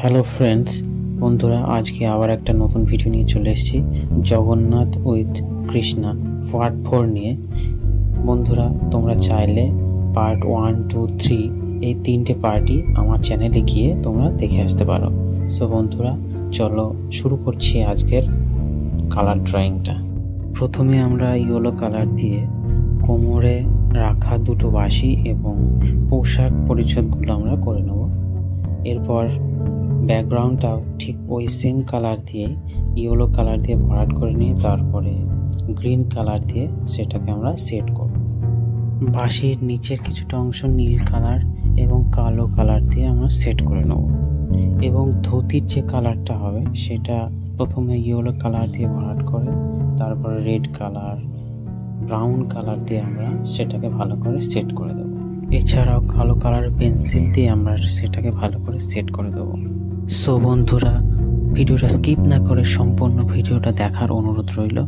Hello friends, বন্ধুরা, আজকে আবার একটা নতুন ভিডিও নিয়ে চলে এসেছি জগন্নাথ উইথ কৃষ্ণা পার্ট 4 নিয়ে। বন্ধুরা, তোমরা চাইলে পার্ট 1, 2, 3 এই 3টে পার্টই আমার চ্যানেলে গিয়ে তোমরা দেখে আসতে পারো। সো বন্ধুরা, চলো শুরু করছি আজকের কালার ড্রয়িংটা। প্রথমে আমরা ইয়েলো কালার দিয়ে কোমরে রাখা দুটো বাঁশি এবং পোশাক পরিচ্ছদগুলো আমরা করে নেব। এরপর ব্যাকগ্রাউন্ডটাও ঠিক ওই সেম কালার দিয়ে ইয়েলো কালার দিয়ে ভরাট করে নিয়ে তারপরে গ্রিন কালার দিয়ে সেটাকে আমরা সেট করব। বাঁশির নিচের কিছুটা অংশ নীল কালার এবং কালো কালার দিয়ে আমরা সেট করে নেব এবং ধুতির যে কালারটা হবে সেটা প্রথমে ইয়েলো কালার দিয়ে ভরাট করে তারপরে রেড কালার, ব্রাউন কালার দিয়ে আমরা সেটাকে ভালো করে সেট করে দেব। এছাড়াও কালো কালার পেন্সিল দিয়ে আমরা সেটাকে ভালো করে সেট করে দেব। সো বন্ধুরা, ভিডিওটা স্কিপ না করে সম্পূর্ণ ভিডিওটা দেখার অনুরোধ রইল।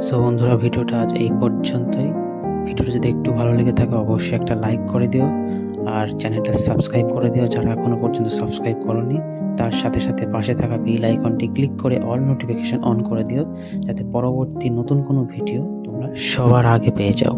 সো বন্ধুরা, ভিডিওটা আজ এই পর্যন্তই। ভিডিওটা যদি একটু ভালো লেগে থাকে অবশ্যই একটা লাইক করে দিও আর চ্যানেলটা সাবস্ক্রাইব করে দিও যারা এখনো পর্যন্ত সাবস্ক্রাইব করোনি। তার সাথে সাথে পাশে থাকা বেল আইকনটি ক্লিক করে অল নোটিফিকেশন অন করে দিও যাতে পরবর্তী নতুন কোনো ভিডিও তোমরা সবার আগে পেয়ে যাও।